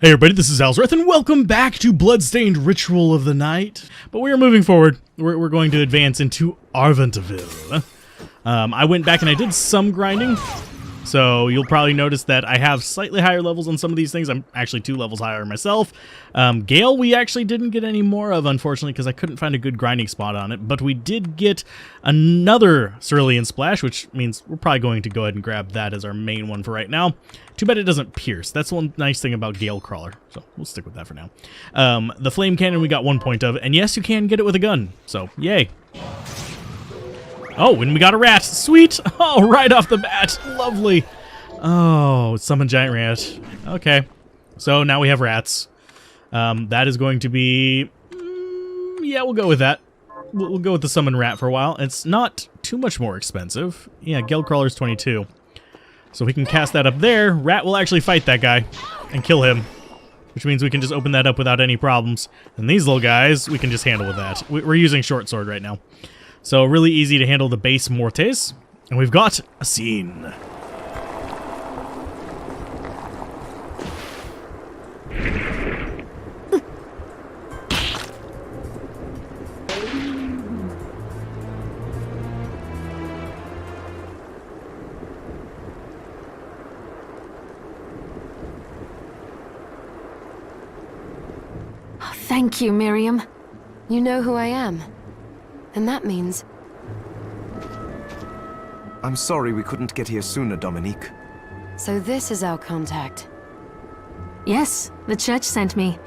Hey everybody, this is Alzorath, and welcome back to Bloodstained Ritual of the Night. But we are moving forward. We're going to advance into Arventville. I went back and I did some grinding, so you'll probably notice that I have slightly higher levels on some of these things. I'm actually 2 levels higher myself. Gale we actually didn't get any more of, unfortunately, because I couldn't find a good grinding spot on it. But we did get another Cerulean Splash, which means we're probably going to go ahead and grab that as our main one for right now. Too bad it doesn't pierce. That's one nice thing about Gale Crawler, so we'll stick with that for now. The Flame Cannon we got 1 point of, and yes, you can get it with a gun, so yay. Oh, and we got a rat. Sweet. Oh, right off the bat. Lovely. Oh, summon giant rat. Okay. So now we have rats. That is going to be... yeah, we'll go with that. We'll go with the summon rat for a while. It's not too much more expensive. Yeah, Gale Crawler's 22. So we can cast that up there. Rat will actually fight that guy and kill him, which means we can just open that up without any problems. And these little guys, we can just handle with that. We're using short sword right now. So really easy to handle the base mortes. And we've got a scene. Thank you, Miriam. You know who I am. And that means... I'm sorry we couldn't get here sooner, Dominique. So this is our contact. Yes, the church sent me.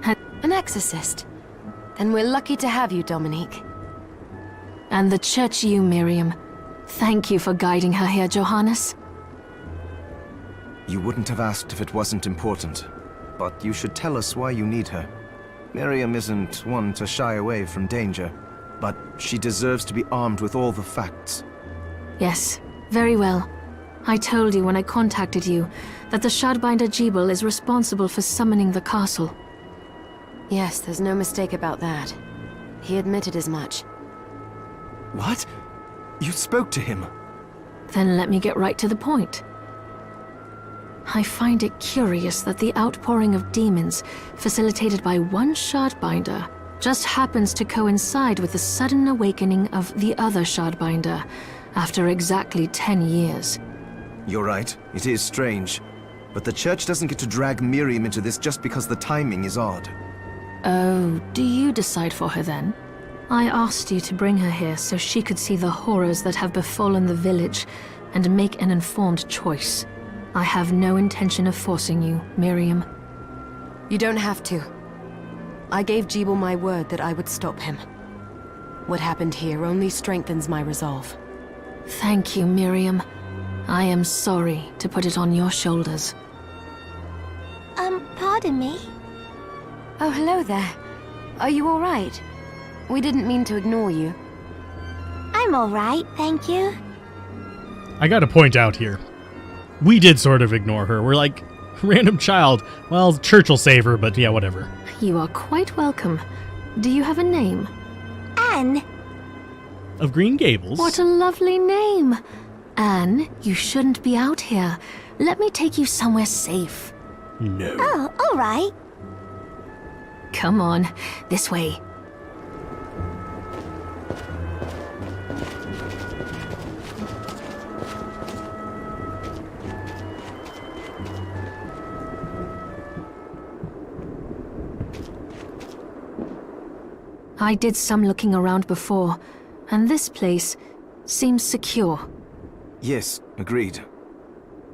An exorcist. Then we're lucky to have you, Dominique. And the church you, Miriam. Thank you for guiding her here, Johannes. You wouldn't have asked if it wasn't important, but you should tell us why you need her. Miriam isn't one to shy away from danger, but she deserves to be armed with all the facts. Yes, very well. I told you when I contacted you that the Shardbinder Jebel is responsible for summoning the castle. Yes, there's no mistake about that. He admitted as much. What? You spoke to him? Then let me get right to the point. I find it curious that the outpouring of demons, facilitated by one Shardbinder, just happens to coincide with the sudden awakening of the other Shardbinder, after exactly 10 years. You're right, it is strange. But the church doesn't get to drag Miriam into this just because the timing is odd. Oh, do you decide for her then? I asked you to bring her here so she could see the horrors that have befallen the village and make an informed choice. I have no intention of forcing you, Miriam. You don't have to. I gave Jebel my word that I would stop him. What happened here only strengthens my resolve. Thank you, Miriam. I am sorry to put it on your shoulders. Pardon me? Oh, hello there. Are you all right? We didn't mean to ignore you. I'm all right, thank you. I gotta point out here. We did sort of ignore her. We're like, random child. Well, church will save her, but yeah, whatever. You are quite welcome. Do you have a name? Anne. Of Green Gables. What a lovely name! Anne, you shouldn't be out here. Let me take you somewhere safe. No. Oh, all right. Come on, this way. I did some looking around before, and this place seems secure. Yes, agreed.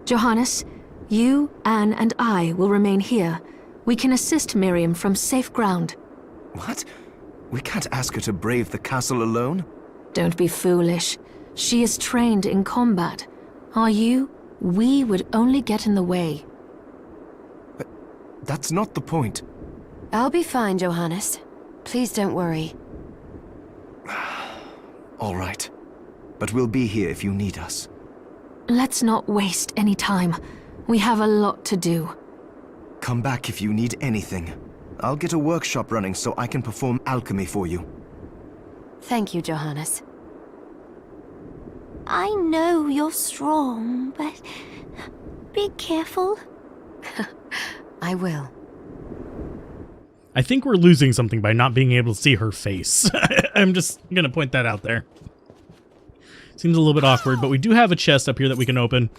Johannes, you, Anne, and I will remain here. We can assist Miriam from safe ground. What? We can't ask her to brave the castle alone? Don't be foolish. She is trained in combat. Are you? We would only get in the way. But that's not the point. I'll be fine, Johannes. Please don't worry. All right. But we'll be here if you need us. Let's not waste any time. We have a lot to do. Come back if you need anything. I'll get a workshop running so I can perform alchemy for you. Thank you, Johannes. I know you're strong, but be careful. I will. I think we're losing something by not being able to see her face. I'm just going to point that out there. Seems a little bit awkward, but we do have a chest up here that we can open.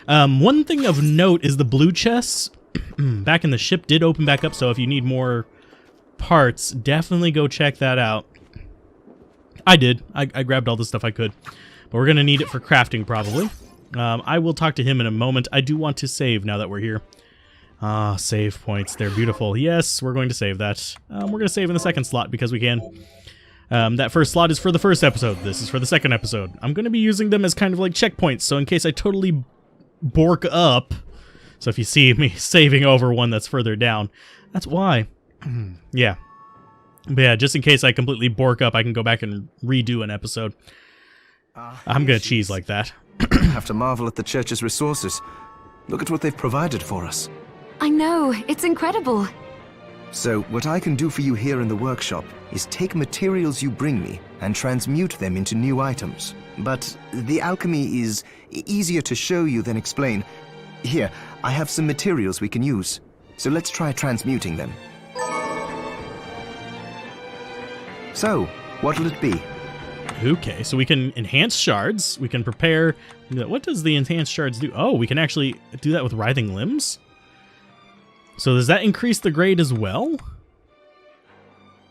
One thing of note is the blue chests back in the ship did open back up, so if you need more parts, definitely go check that out. I did. I grabbed all the stuff I could, but we're going to need it for crafting probably. I will talk to him in a moment. I do want to save now that we're here. Ah, save points. They're beautiful. Yes, we're going to save that. We're going to save in the second slot because we can. That first slot is for the first episode. This is for the second episode. I'm going to be using them as kind of like checkpoints, so in case I totally bork up, so if you see me saving over one that's further down, that's why. Yeah. But yeah, just in case I completely bork up, I can go back and redo an episode. I'm going to cheese like that. I have to marvel at the church's resources. Look at what they've provided for us. I know, it's incredible. So, what I can do for you here in the workshop is take materials you bring me and transmute them into new items. But the alchemy is easier to show you than explain. Here, I have some materials we can use. So let's try transmuting them. So, what'll it be? Okay, so we can enhance shards. We can prepare. What does the enhanced shards do? Oh, we can actually do that with writhing limbs. So does that increase the grade as well?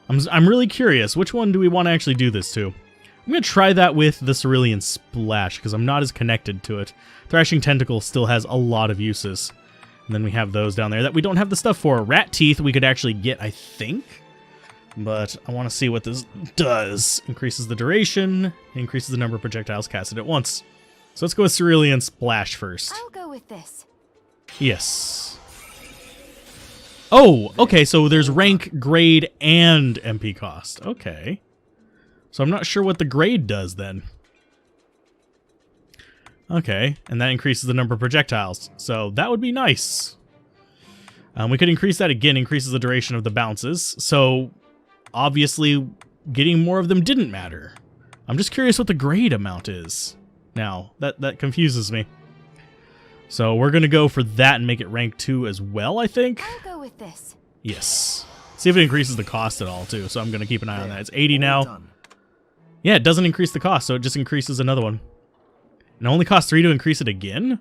I'm really curious. Which one do we want to actually do this to? I'm going to try that with the Cerulean Splash because I'm not as connected to it. Thrashing Tentacle still has a lot of uses. And then we have those down there that we don't have the stuff for. Rat Teeth we could actually get, I think. But I want to see what this does. Increases the duration, increases the number of projectiles casted at once. So let's go with Cerulean Splash first. I'll go with this. Yes. Oh, okay, so there's rank, grade, and MP cost. Okay. So I'm not sure what the grade does then. Okay, and that increases the number of projectiles. So that would be nice. We could increase that again, increases the duration of the bounces. So obviously getting more of them didn't matter. I'm just curious what the grade amount is. Now, that confuses me. So we're going to go for that and make it rank 2 as well, I think. I'll go with this. Yes. See if it increases the cost at all, too. So I'm going to keep an eye on that. It's 80 now. Done. Yeah, it doesn't increase the cost, so it just increases another one. And it only costs 3 to increase it again? I'll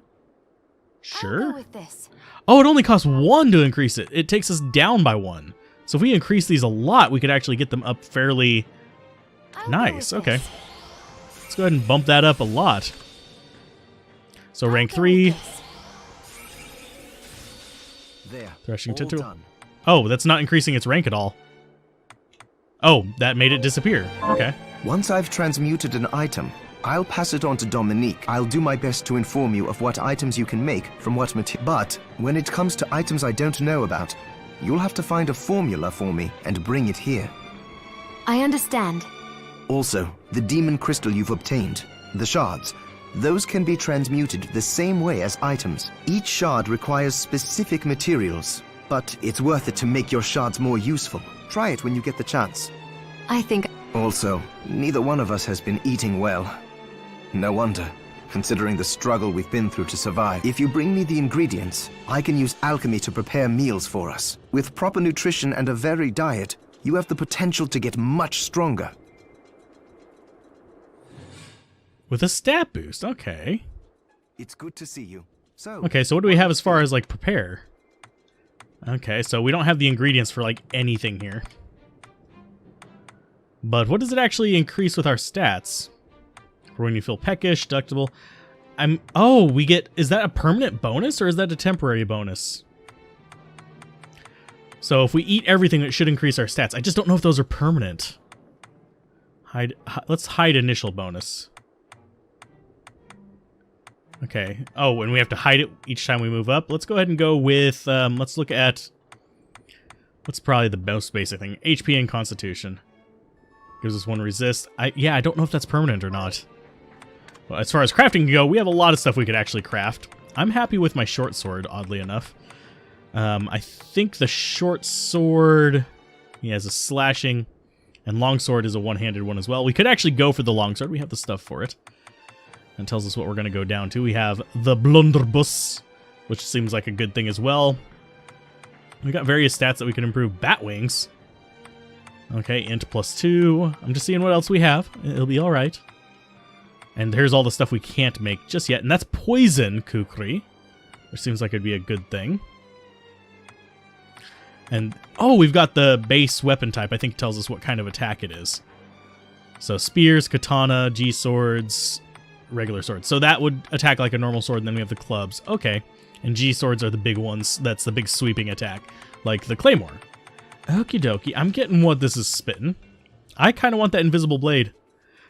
Sure. go with this. Oh, it only costs 1 to increase it. It takes us down by 1. So if we increase these a lot, we could actually get them up fairly I'll go nice. with Okay. this. Let's go ahead and bump that up a lot. So I'll rank go 3. with this. There. Thrashing All Tentacle. done. Oh, that's not increasing its rank at all. Oh, that made it disappear. Okay. Once I've transmuted an item, I'll pass it on to Dominique. I'll do my best to inform you of what items you can make from what material. But when it comes to items I don't know about, you'll have to find a formula for me and bring it here. I understand. Also, the demon crystal you've obtained, the shards, those can be transmuted the same way as items. Each shard requires specific materials, but it's worth it to make your shards more useful. Try it when you get the chance. I think... Also, neither one of us has been eating well. No wonder, considering the struggle we've been through to survive. If you bring me the ingredients, I can use alchemy to prepare meals for us. With proper nutrition and a varied diet, you have the potential to get much stronger. With a stat boost. Okay. It's good to see you. So, Okay, so what do we have as far as, like, prepare? Okay, so we don't have the ingredients for, like, anything here. But what does it actually increase with our stats? For when you feel peckish, deductible. Oh, we get... Is that a permanent bonus, or is that a temporary bonus? So if we eat everything, it should increase our stats. I just don't know if those are permanent. Let's hide initial bonus. Okay. Oh, and we have to hide it each time we move up. Let's go ahead and go with, let's look at, what's probably the most basic thing? HP and Constitution. Gives us 1 resist. Yeah, I don't know if that's permanent or not. Well, as far as crafting can go, we have a lot of stuff we could actually craft. I'm happy with my short sword, oddly enough. I think the short sword, he has a slashing, and long sword is a one-handed one as well. We could actually go for the long sword. We have the stuff for it. And tells us what we're going to go down to. We have the blunderbuss, which seems like a good thing as well. We got various stats that we can improve. Bat wings. Okay, int +2. I'm just seeing what else we have. It'll be alright. And here's all the stuff we can't make just yet. And that's poison kukri, which seems like it'd be a good thing. And, oh, we've got the base weapon type. I think it tells us what kind of attack it is. So spears, katana, G-swords, regular swords. So that would attack like a normal sword, and then we have the clubs. Okay. And G-swords are the big ones. That's the big sweeping attack, like the claymore. Okie dokie. I'm getting what this is spitting. I kind of want that invisible blade.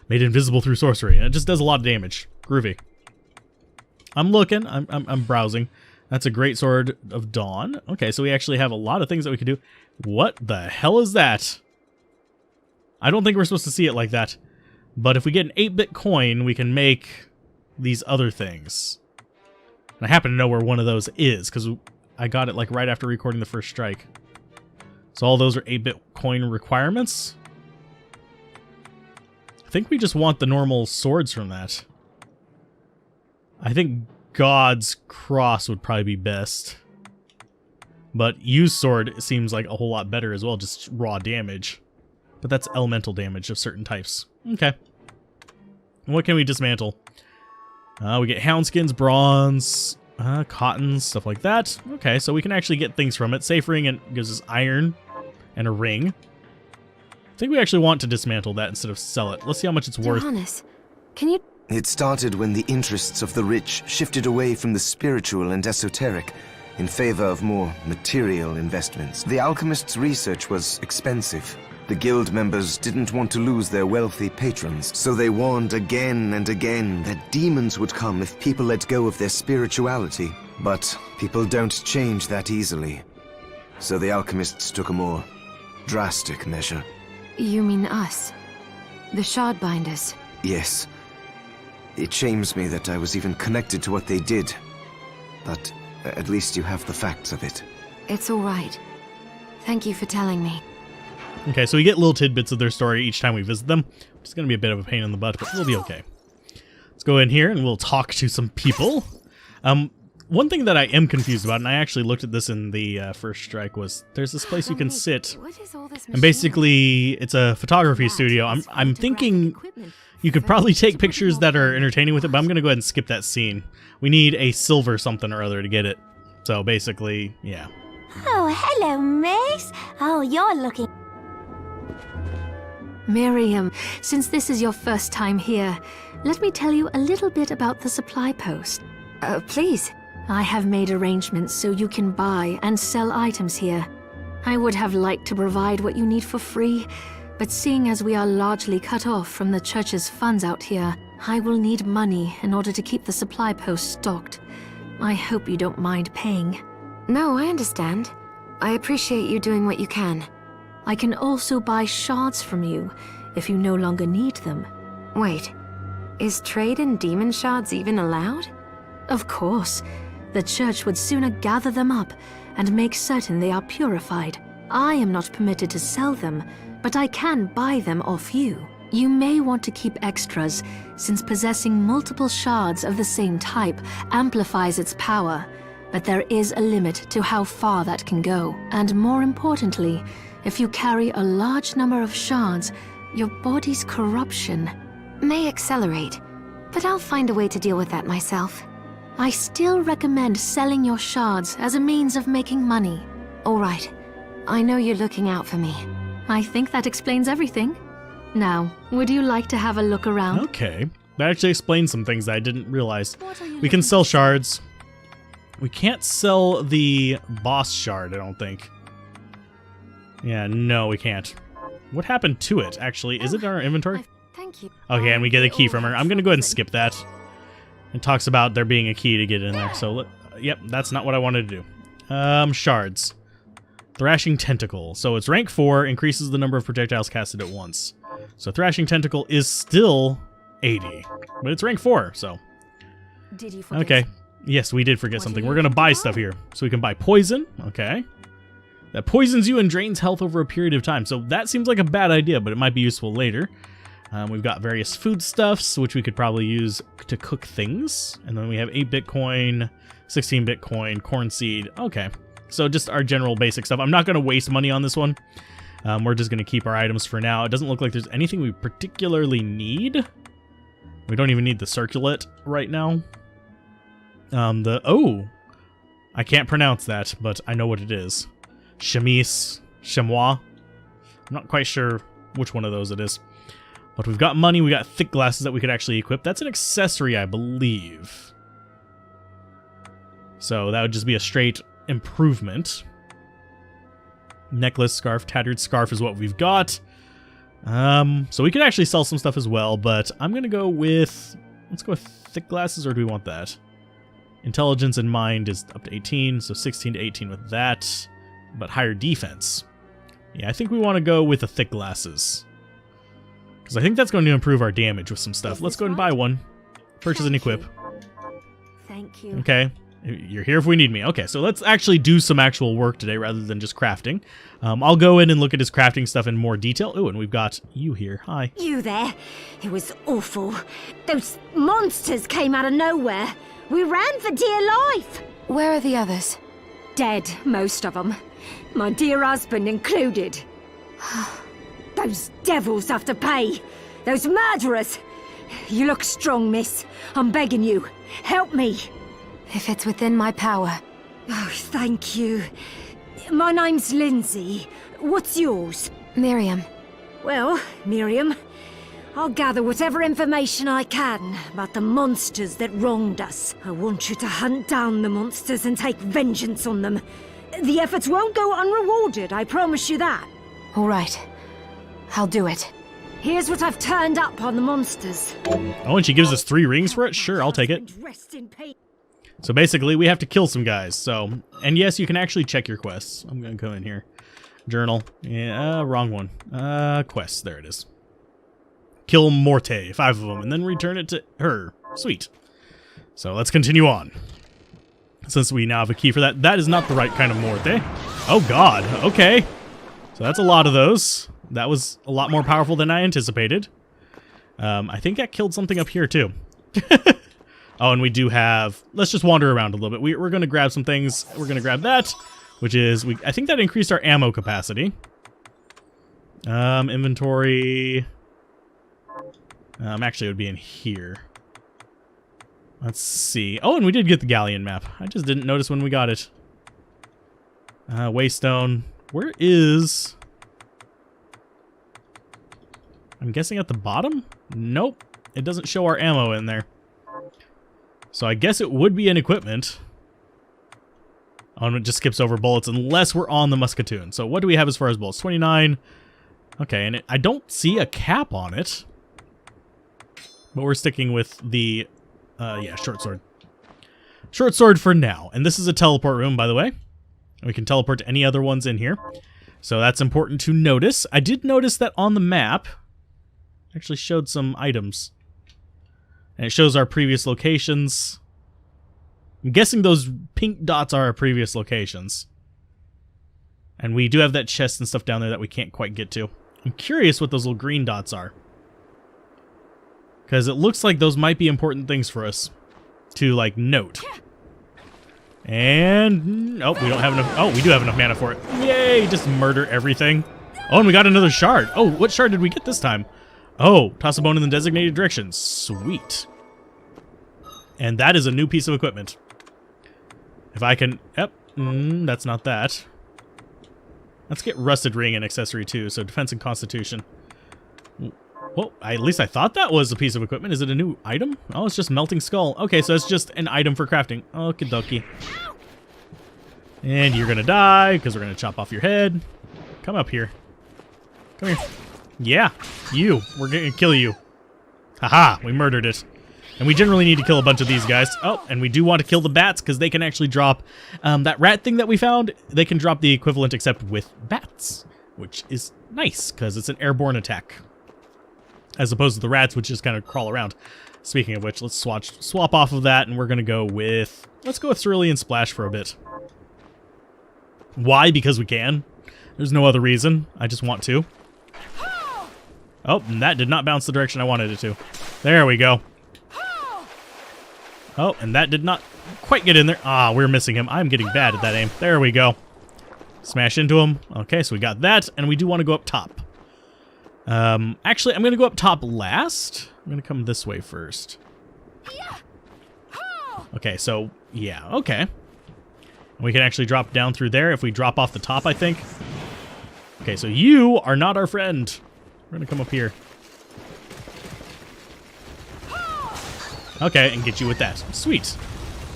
Made invisible through sorcery. And it just does a lot of damage. Groovy. I'm looking. I'm browsing. That's a great sword of dawn. Okay, so we actually have a lot of things that we can do. What the hell is that? I don't think we're supposed to see it like that. But if we get an 8-bit coin, we can make these other things. And I happen to know where one of those is, because I got it like right after recording the first strike. So all those are 8-bit coin requirements. I think we just want the normal swords from that. I think God's Cross would probably be best. But Used Sword seems like a whole lot better as well, just raw damage. But that's elemental damage of certain types. Okay. What can we dismantle? We get houndskins, bronze, cotton, stuff like that. Okay, so we can actually get things from it. Safe ring and gives us iron and a ring. I think we actually want to dismantle that instead of sell it. Let's see how much it's worth. Johannes, can you... It started when the interests of the rich shifted away from the spiritual and esoteric in favor of more material investments. The alchemist's research was expensive. The guild members didn't want to lose their wealthy patrons, so they warned again and again that demons would come if people let go of their spirituality. But people don't change that easily. So the alchemists took a more drastic measure. You mean us? The Shardbinders? Yes. It shames me that I was even connected to what they did. But at least you have the facts of it. It's all right. Thank you for telling me. Okay, so we get little tidbits of their story each time we visit them. It's going to be a bit of a pain in the butt, but we'll be okay. Let's go in here and we'll talk to some people. One thing that I am confused about, and I actually looked at this in the first strike, was there's this place you can sit. And basically, it's a photography studio. I'm thinking you could probably take pictures that are entertaining with it, but I'm going to go ahead and skip that scene. We need a silver something or other to get it. So basically, yeah. Oh, hello, miss. Oh, you're looking... Miriam, since this is your first time here, let me tell you a little bit about the supply post. Please. I have made arrangements so you can buy and sell items here. I would have liked to provide what you need for free, but seeing as we are largely cut off from the church's funds out here, I will need money in order to keep the supply post stocked. I hope you don't mind paying. No, I understand. I appreciate you doing what you can. I can also buy shards from you if you no longer need them. Wait, is trade in demon shards even allowed? Of course. The church would sooner gather them up and make certain they are purified. I am not permitted to sell them, but I can buy them off you. You may want to keep extras, since possessing multiple shards of the same type amplifies its power, but there is a limit to how far that can go. And more importantly, if you carry a large number of shards, your body's corruption may accelerate, but I'll find a way to deal with that myself. I still recommend selling your shards as a means of making money. All right. I know you're looking out for me. I think that explains everything. Now, would you like to have a look around? Okay. That actually explains some things that I didn't realize. We can sell shards. We can't sell the boss shard, I don't think. Yeah, no, we can't. What happened to it, actually? Is it in our inventory? Thank you. Okay, and we get a key from her. I'm going to go ahead and skip that. It talks about there being a key to get in there. So, yep, that's not what I wanted to do. Shards. Thrashing Tentacle. So it's rank 4, increases the number of projectiles casted at once. So Thrashing Tentacle is still 80. But it's rank 4, so. Did you forget? Okay. Yes, we did forget something. We're going to buy stuff here. So we can buy poison. Okay. That poisons you and drains health over a period of time. So that seems like a bad idea, but it might be useful later. We've got various foodstuffs, which we could probably use to cook things. And then we have 8 Bitcoin, 16 Bitcoin, corn seed. Okay. So just our general basic stuff. I'm not going to waste money on this one. We're just going to keep our items for now. It doesn't look like there's anything we particularly need. We don't even need the circulate right now. I can't pronounce that, but I know what it is. Chemise, chamois. I'm not quite sure which one of those it is. But we've got money, we got thick glasses that we could actually equip. That's an accessory, I believe. So that would just be a straight improvement. Necklace, scarf, tattered scarf is what we've got. So we could actually sell some stuff as well, but I'm going to go with... Let's go with thick glasses, or do we want that? Intelligence and mind is up to 18, so 16 to 18 with that. But higher defense. Yeah, I think we want to go with the thick glasses. Because I think that's going to improve our damage with some stuff. Let's go ahead and buy one. Purchase and equip. Thank you. Okay. You're here if we need me. Okay, so let's actually do some actual work today rather than just crafting. I'll go in and look at his crafting stuff in more detail. Oh, and we've got you here. Hi. You there? It was awful. Those monsters came out of nowhere. We ran for dear life. Where are the others? Dead, most of them. My dear husband included. Those devils have to pay. Those murderers. You look strong, miss. I'm begging you. Help me. If it's within my power. Oh, thank you. My name's Lindsay. What's yours? Miriam. Well, Miriam, I'll gather whatever information I can about the monsters that wronged us. I want you to hunt down the monsters and take vengeance on them. The efforts won't go unrewarded, I promise you that. All right. I'll do it. Here's what I've turned up on the monsters. Oh, and she gives us 3 rings for it? Sure, I'll take it. Rest in peace. So basically, we have to kill some guys. So, and yes, you can actually check your quests. I'm going to go in here. Journal. Yeah, wrong one. Quests. There it is. Kill Morte, 5 of them, and then return it to her. Sweet. So let's continue on. Since we now have a key for that. That is not the right kind of Morte. Oh god. Okay. So that's a lot of those. That was a lot more powerful than I anticipated. I think that killed something up here too. Oh, and we do have... Let's just wander around a little bit. We're going to grab some things. We're going to grab that, which is... I think that increased our ammo capacity. Inventory... actually, it would be in here. Let's see. Oh, and we did get the Galleon map. I just didn't notice when we got it. Waystone. Where is... I'm guessing at the bottom? Nope. It doesn't show our ammo in there. So I guess it would be in equipment. Oh, and it just skips over bullets unless we're on the musketoon. So what do we have as far as bullets? 29. Okay, and I don't see a cap on it. But we're sticking with the, yeah, short sword. Short sword for now. And this is a teleport room, by the way. And we can teleport to any other ones in here. So that's important to notice. I did notice that on the map, it actually showed some items. And it shows our previous locations. I'm guessing those pink dots are our previous locations. And we do have that chest and stuff down there that we can't quite get to. I'm curious what those little green dots are. Because it looks like those might be important things for us to, like, note. And... oh, we don't have enough... oh, we do have enough mana for it. Yay! Just murder everything. Oh, and we got another shard. Oh, what shard did we get this time? Oh, toss a bone in the designated direction. Sweet. And that is a new piece of equipment. If I can... yep. That's not that. Let's get rusted ring and accessory too. So defense and constitution. Well, at least I thought that was a piece of equipment. Is it a new item? Oh, it's just melting skull. Okay, so it's just an item for crafting. Okie dokie. And you're gonna die, because we're gonna chop off your head. Come up here. Come here. Yeah, you. We're gonna kill you. Haha, we murdered it. And we generally need to kill a bunch of these guys. Oh, and we do want to kill the bats, because they can actually drop... that rat thing that we found, they can drop the equivalent except with bats. Which is nice, because it's an airborne attack. As opposed to the rats, which just kind of crawl around. Speaking of which, let's swap off of that, and we're going to go with... let's go with Cerulean Splash for a bit. Why? Because we can. There's no other reason. I just want to. Oh, and that did not bounce the direction I wanted it to. There we go. Oh, and that did not quite get in there. Ah, we're missing him. I'm getting bad at that aim. There we go. Smash into him. Okay, so we got that, and we do want to go up top. Actually, I'm going to go up top last. I'm going to come this way first. Okay, so, yeah, okay. We can actually drop down through there if we drop off the top, I think. Okay, so you are not our friend. We're going to come up here. Okay, and get you with that. Sweet.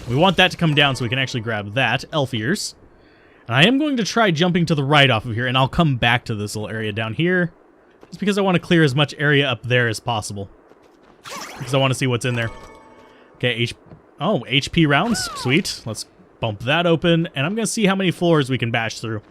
We want that to come down so we can actually grab that. Elf ears. And I am going to try jumping to the right off of here, and I'll come back to this little area down here. Just because I want to clear as much area up there as possible. Because I want to see what's in there. Okay, HP rounds. Sweet. Let's bump that open, and I'm going to see how many floors we can bash through.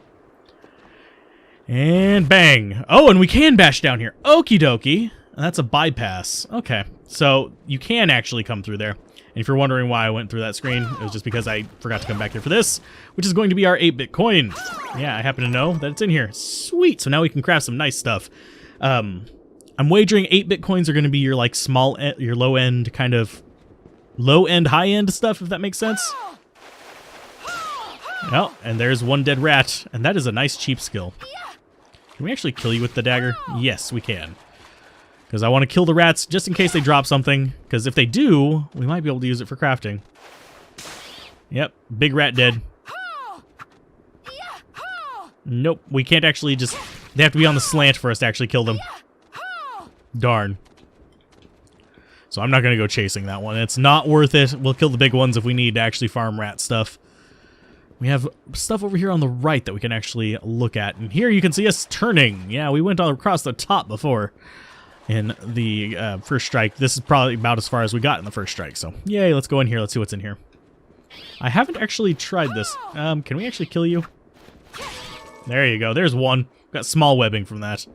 And bang. Oh, and we can bash down here. Okie dokie. That's a bypass. Okay, so you can actually come through there. And if you're wondering why I went through that screen, it was just because I forgot to come back here for this, which is going to be our 8-bit coin. Yeah, I happen to know that it's in here. Sweet, so now we can craft some nice stuff. I'm wagering 8-bit coins are going to be your like your low-end kind of low-end, high-end stuff, if that makes sense. Oh, and there's one dead rat, and that is a nice cheap skill. Can we actually kill you with the dagger? Yes, we can. Because I want to kill the rats just in case they drop something. Because if they do, we might be able to use it for crafting. Yep, big rat dead. Nope, we can't actually just... They have to be on the slant for us to actually kill them. Darn. So I'm not going to go chasing that one. It's not worth it. We'll kill the big ones if we need to actually farm rat stuff. We have stuff over here on the right that we can actually look at. And here you can see us turning. Yeah, we went all across the top before. In the first strike. This is probably about as far as we got in the first strike. So, yay, let's go in here. Let's see what's in here. I haven't actually tried this. Can we actually kill you? There you go. There's one. Got small webbing from that.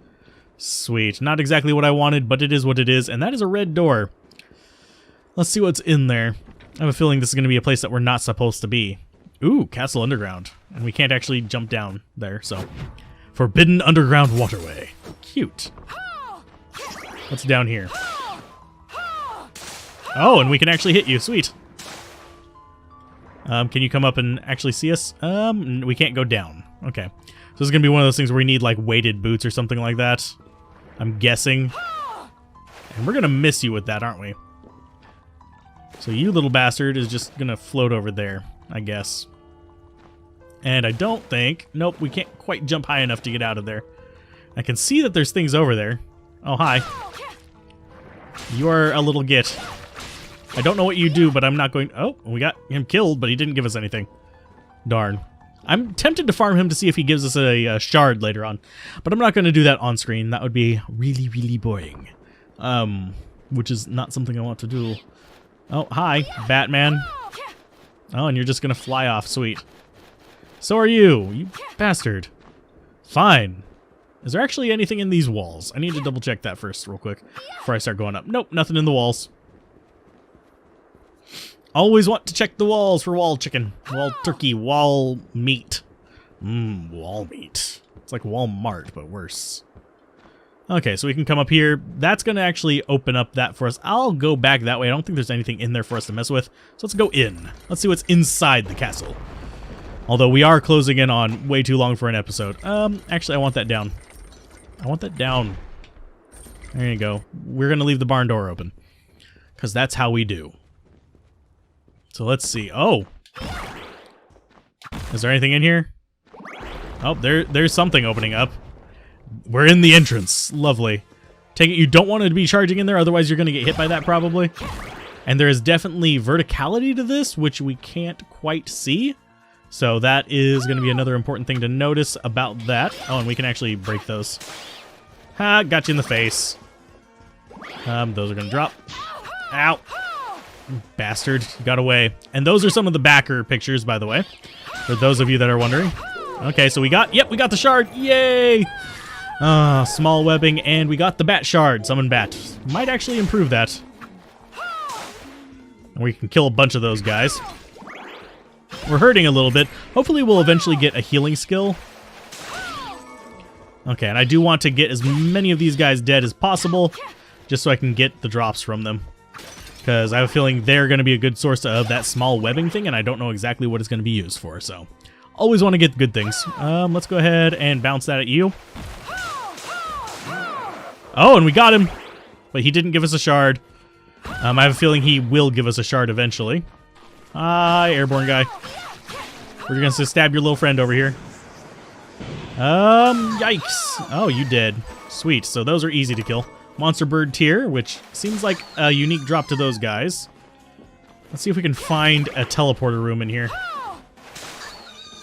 Sweet. Not exactly what I wanted, but it is what it is. And that is a red door. Let's see what's in there. I have a feeling this is going to be a place that we're not supposed to be. Ooh, Castle Underground. And we can't actually jump down there, so. Forbidden Underground Waterway. Cute. What's down here? Oh, and we can actually hit you. Sweet. Can you come up and actually see us? We can't go down. Okay. So this is going to be one of those things where we need, like, weighted boots or something like that. I'm guessing. And we're going to miss you with that, aren't we? So you little bastard is just going to float over there, I guess. And I don't think... Nope, we can't quite jump high enough to get out of there. I can see that there's things over there. Oh, hi. You are a little git. I don't know what you do, but I'm not going... Oh, we got him killed, but he didn't give us anything. Darn. I'm tempted to farm him to see if he gives us a shard later on. But I'm not going to do that on screen. That would be really, really boring. Which is not something I want to do. Oh, hi, Batman. Oh, and you're just going to fly off. Sweet. So are you. You bastard. Fine. Is there actually anything in these walls? I need to double check that first real quick before I start going up. Nope, nothing in the walls. Always want to check the walls for wall chicken. Wall turkey, wall meat. Wall meat. It's like Walmart, but worse. Okay, so we can come up here. That's going to actually open up that for us. I'll go back that way. I don't think there's anything in there for us to mess with. So let's go in. Let's see what's inside the castle. Although we are closing in on way too long for an episode. Actually, I want that down. I want that down. There you go. We're going to leave the barn door open. Because that's how we do. So let's see. Oh. Is there anything in here? Oh, there's something opening up. We're in the entrance. Lovely. Take it you don't want to be charging in there, otherwise you're going to get hit by that probably. And there is definitely verticality to this, which we can't quite see. So that is going to be another important thing to notice about that. Oh, and we can actually break those. Ha, got you in the face. Those are going to drop. Ow. Bastard, got away. And those are some of the backer pictures, by the way, for those of you that are wondering. Okay, so we got the shard. Yay! Small webbing, and we got the bat shard. Summon bat. Might actually improve that. And we can kill a bunch of those guys. We're hurting a little bit. Hopefully we'll eventually get a healing skill. Okay, and I do want to get as many of these guys dead as possible, just so I can get the drops from them. because I have a feeling they're going to be a good source of that small webbing thing, and I don't know exactly what it's going to be used for, so always want to get good things. Let's go ahead and bounce that at you. Oh, and we got him, but he didn't give us a shard. I have a feeling he will give us a shard eventually. Hi, airborne guy. We're going to stab your little friend over here. Yikes. Oh, you did. Sweet, so those are easy to kill. Monster Bird Tier, which seems like a unique drop to those guys. Let's see if we can find a teleporter room in here.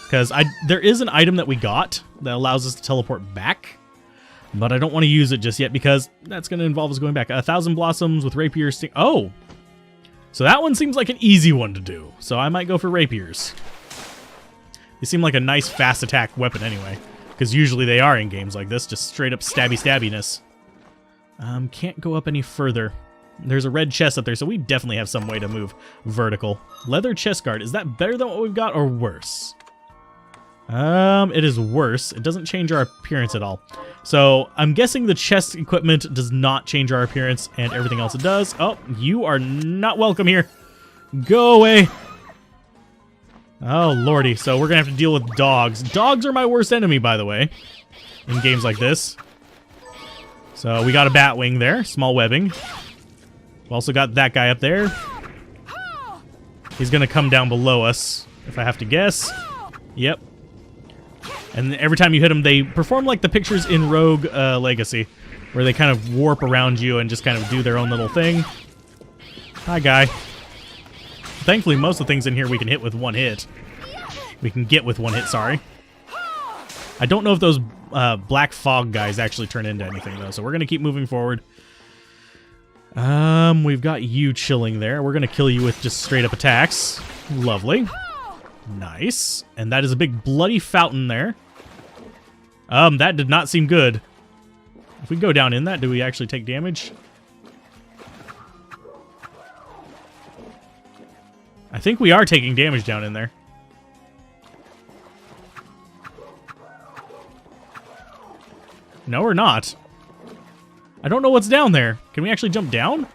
Because there is an item that we got that allows us to teleport back, but I don't want to use it just yet because that's going to involve us going back. 1,000 Blossoms with Rapier Sting. Oh! So that one seems like an easy one to do, so I might go for Rapiers. They seem like a nice fast attack weapon anyway, because usually they are in games like this, just straight up stabby-stabbiness. Can't go up any further. There's a red chest up there, so we definitely have some way to move vertical. Leather chest guard. Is that better than what we've got or worse? It is worse. It doesn't change our appearance at all. So I'm guessing the chest equipment does not change our appearance and everything else it does. Oh, you are not welcome here. Go away. Oh, lordy. So we're going to have to deal with dogs. Dogs are my worst enemy, by the way, in games like this. So we got a Batwing there, small webbing. We've also got that guy up there. He's going to come down below us, if I have to guess. Yep. And every time you hit them, they perform like the pictures in Rogue Legacy, where they kind of warp around you and just kind of do their own little thing. Hi, guy. Thankfully, most of the things in here we can hit with one hit. We can get with one hit, sorry. I don't know if those black fog guys actually turn into anything, though, so we're going to keep moving forward. We've got you chilling there. We're going to kill you with just straight-up attacks. Lovely. Nice. And that is a big bloody fountain there. That did not seem good. If we go down in that, do we actually take damage? I think we are taking damage down in there. No, we're not. I don't know what's down there. Can we actually jump down?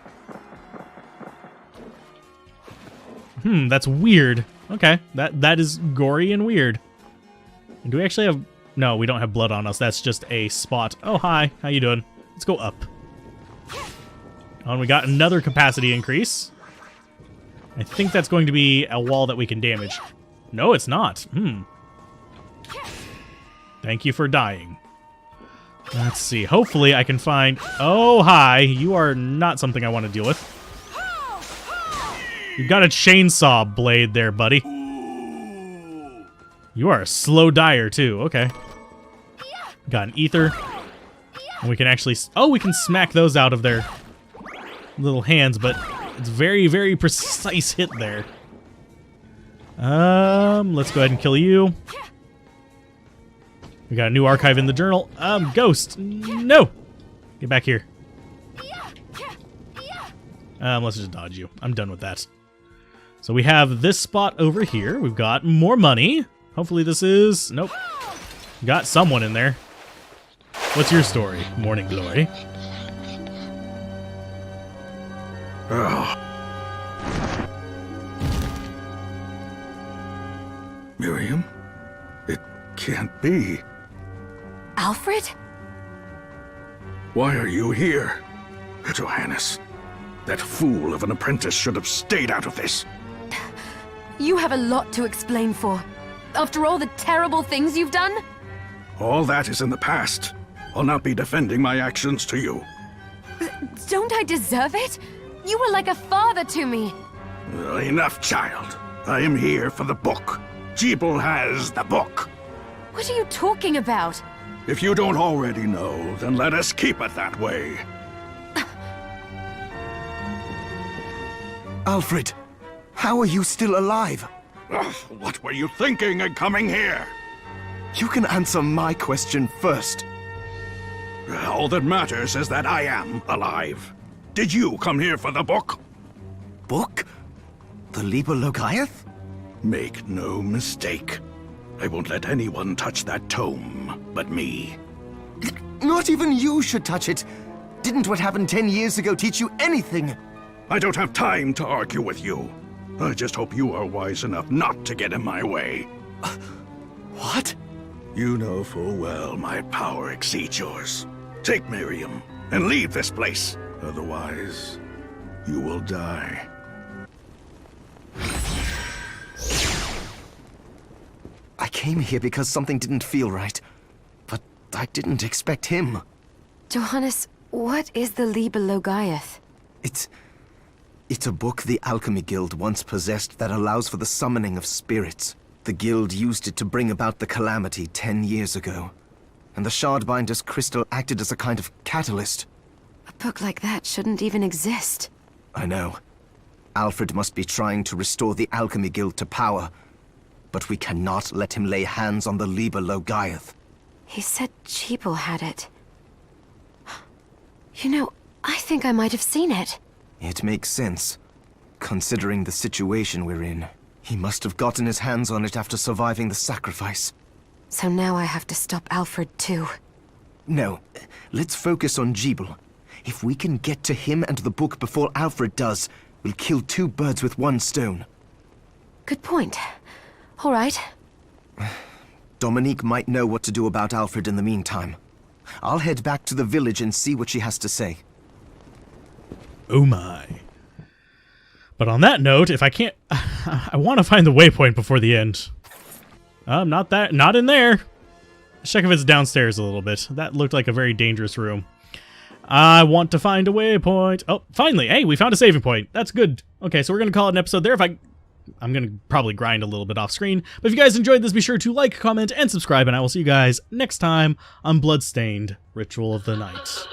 That's weird. Okay, that is gory and weird. And do we actually have... No, we don't have blood on us. That's just a spot. Oh, hi. How you doing? Let's go up. Oh, and we got another capacity increase. I think that's going to be a wall that we can damage. No, it's not. Thank you for dying. Let's see. Hopefully I can find... Oh, hi. You are not something I want to deal with. You've got a chainsaw blade there, buddy. You are a slow dyer, too. Okay. Got an ether. And we can actually... Oh, we can smack those out of their little hands, but it's very, very precise hit there. Let's go ahead and kill you. We got a new archive in the journal. Ghost. No! Get back here. Let's just dodge you. I'm done with that. So we have this spot over here. We've got more money. Hopefully this is... Nope. Got someone in there. What's your story, Morning Glory? Miriam? It can't be. Alfred? Why are you here? Johannes, that fool of an apprentice should have stayed out of this. You have a lot to explain for. After all the terrible things you've done? All that is in the past. I'll not be defending my actions to you. Don't I deserve it? You were like a father to me. Enough, child. I am here for the book. Jeeble has the book. What are you talking about? If you don't already know, then let us keep it that way. Alfred, how are you still alive? Ugh, what were you thinking in coming here? You can answer my question first. All that matters is that I am alive. Did you come here for the book? Book? The Liber Logaeth? Make no mistake. I won't let anyone touch that tome but me. Not even you should touch it. Didn't what happened 10 years ago teach you anything? I don't have time to argue with you. I just hope you are wise enough not to get in my way. What? You know full well my power exceeds yours. Take Miriam and leave this place. Otherwise, you will die. I came here because something didn't feel right. But I didn't expect him. Johannes, what is the Liber Logaeth? It's a book the Alchemy Guild once possessed that allows for the summoning of spirits. The Guild used it to bring about the calamity 10 years ago. And the Shardbinder's crystal acted as a kind of catalyst. A book like that shouldn't even exist. I know. Alfred must be trying to restore the Alchemy Guild to power. But we cannot let him lay hands on the Liber Logaeth. He said Jeeble had it. You know, I think I might have seen it. It makes sense, considering the situation we're in. He must have gotten his hands on it after surviving the sacrifice. So now I have to stop Alfred too. No, let's focus on Jeeble. If we can get to him and the book before Alfred does, we'll kill 2 birds with 1 stone. Good point. All right. Dominique might know what to do about Alfred in the meantime. I'll head back to the village and see what she has to say. Oh my. But on that note, if I can't... I want to find the waypoint before the end. Not in there. Let's check if it's downstairs a little bit. That looked like a very dangerous room. I want to find a waypoint. Oh, finally. Hey, we found a saving point. That's good. Okay, so we're going to call it an episode there. I'm going to probably grind a little bit off screen. But if you guys enjoyed this, be sure to like, comment, and subscribe. And I will see you guys next time on Bloodstained Ritual of the Night.